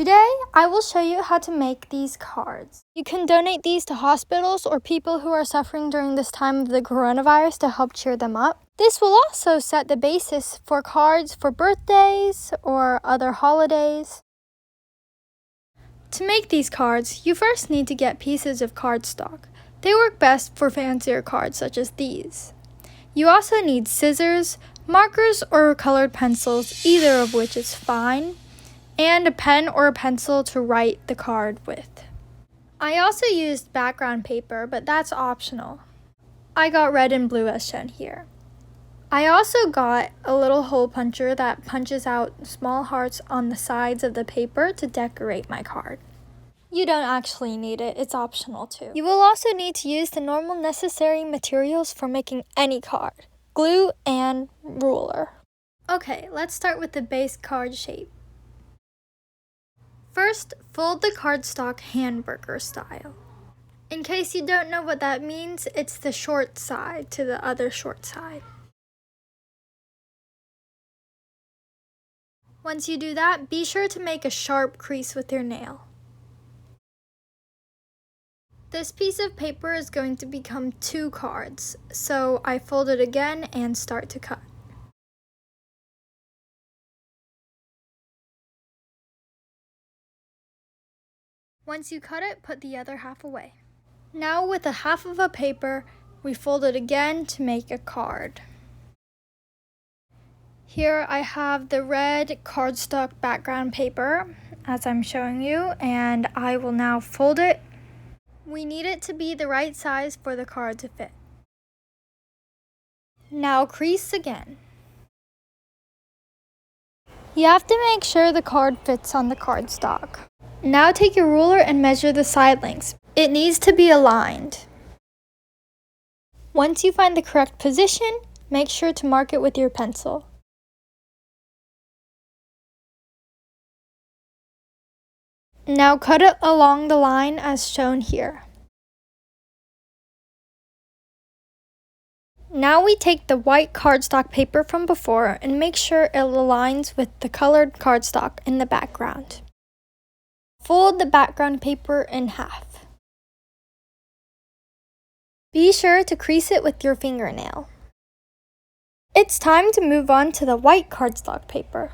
Today, I will show you how to make these cards. You can donate these to hospitals or people who are suffering during this time of the coronavirus to help cheer them up. This will also set the basis for cards for birthdays or other holidays. To make these cards, you first need to get pieces of cardstock. They work best for fancier cards such as these. You also need scissors, markers, or colored pencils, either of which is fine, and a pen or a pencil to write the card with. I also used background paper, but that's optional. I got red and blue as shown here. I also got a little hole puncher that punches out small hearts on the sides of the paper to decorate my card. You don't actually need it, it's optional too. You will also need to use the normal necessary materials for making any card: glue and ruler. Okay, let's start with the base card shape. First, fold the cardstock hamburger style. In case you don't know what that means, it's the short side to the other short side. Once you do that, be sure to make a sharp crease with your nail. This piece of paper is going to become 2 cards, so I fold it again and start to cut. Once you cut it, put the other half away. Now with a half of a paper, we fold it again to make a card. Here I have the red cardstock background paper, as I'm showing you, and I will now fold it. We need it to be the right size for the card to fit. Now crease again. You have to make sure the card fits on the cardstock. Now take your ruler and measure the side lengths. It needs to be aligned. Once you find the correct position, make sure to mark it with your pencil. Now cut it along the line as shown here. Now we take the white cardstock paper from before and make sure it aligns with the colored cardstock in the background. Fold the background paper in half. Be sure to crease it with your fingernail. It's time to move on to the white cardstock paper.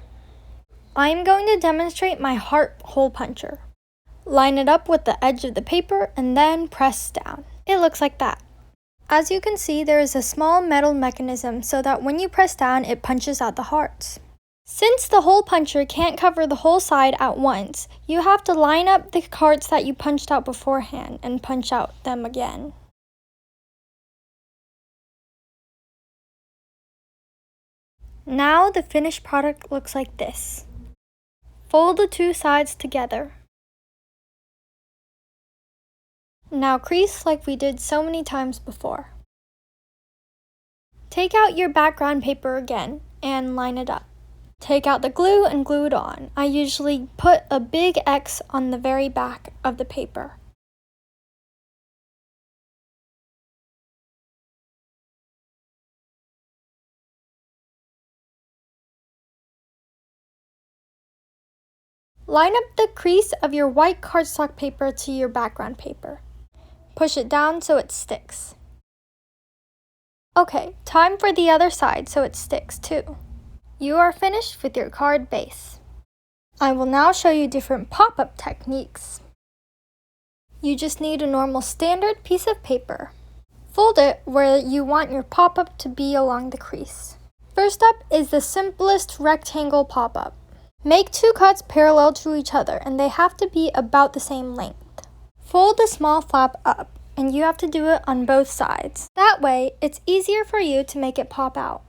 I am going to demonstrate my heart hole puncher. Line it up with the edge of the paper and then press down. It looks like that. As you can see, there is a small metal mechanism so that when you press down, it punches out the hearts. Since the hole puncher can't cover the whole side at once, you have to line up the cards that you punched out beforehand and punch out them again. Now the finished product looks like this. Fold the 2 sides together. Now crease like we did so many times before. Take out your background paper again and line it up. Take out the glue and glue it on. I usually put a big X on the very back of the paper. Line up the crease of your white cardstock paper to your background paper. Push it down so it sticks. Okay, time for the other side so it sticks too. You are finished with your card base. I will now show you different pop-up techniques. You just need a normal standard piece of paper. Fold it where you want your pop-up to be along the crease. First up is the simplest rectangle pop-up. Make 2 cuts parallel to each other and they have to be about the same length. Fold the small flap up and you have to do it on both sides. That way, it's easier for you to make it pop out.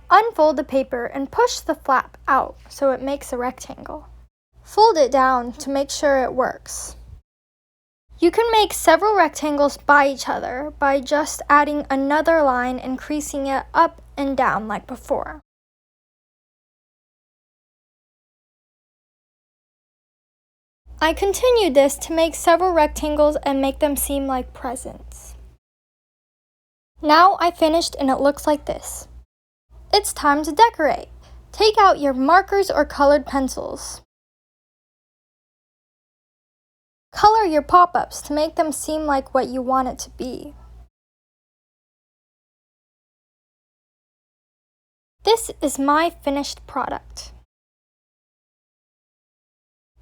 Unfold the paper and push the flap out so it makes a rectangle. Fold it down to make sure it works. You can make several rectangles by each other by just adding another line and creasing it up and down like before. I continued this to make several rectangles and make them seem like presents. Now I finished and it looks like this. It's time to decorate. Take out your markers or colored pencils. Color your pop-ups to make them seem like what you want it to be. This is my finished product.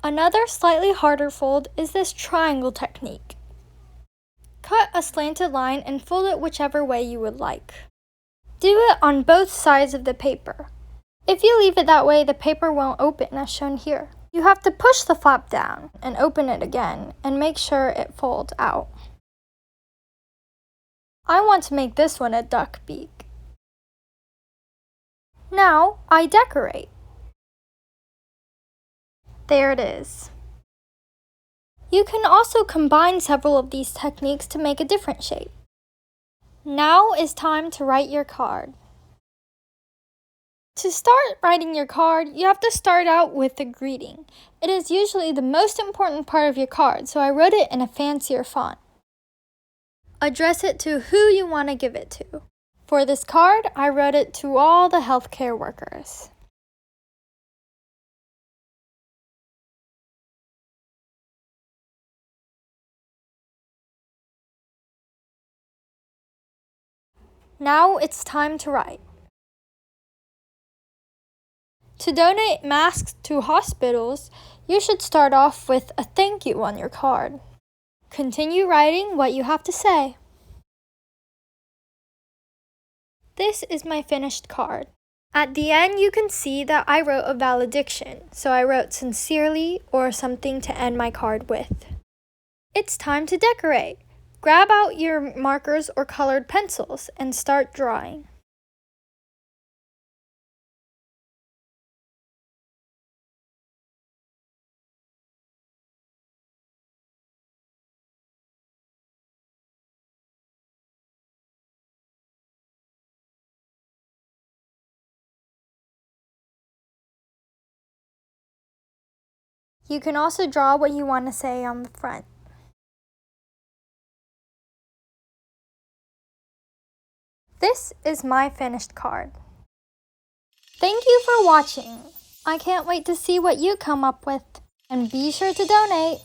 Another slightly harder fold is this triangle technique. Cut a slanted line and fold it whichever way you would like. Do it on both sides of the paper. If you leave it that way, the paper won't open as shown here. You have to push the flap down and open it again and make sure it folds out. I want to make this one a duck beak. Now I decorate. There it is. You can also combine several of these techniques to make a different shape. Now is time to write your card. To start writing your card, you have to start out with a greeting. It is usually the most important part of your card, so I wrote it in a fancier font. Address it to who you want to give it to. For this card, I wrote it to all the healthcare workers. Now it's time to write. To donate masks to hospitals, you should start off with a thank you on your card. Continue writing what you have to say. This is my finished card. At the end, you can see that I wrote a valediction, so I wrote sincerely or something to end my card with. It's time to decorate. Grab out your markers or colored pencils and start drawing. You can also draw what you want to say on the front. This is my finished card. Thank you for watching. I can't wait to see what you come up with. And be sure to donate.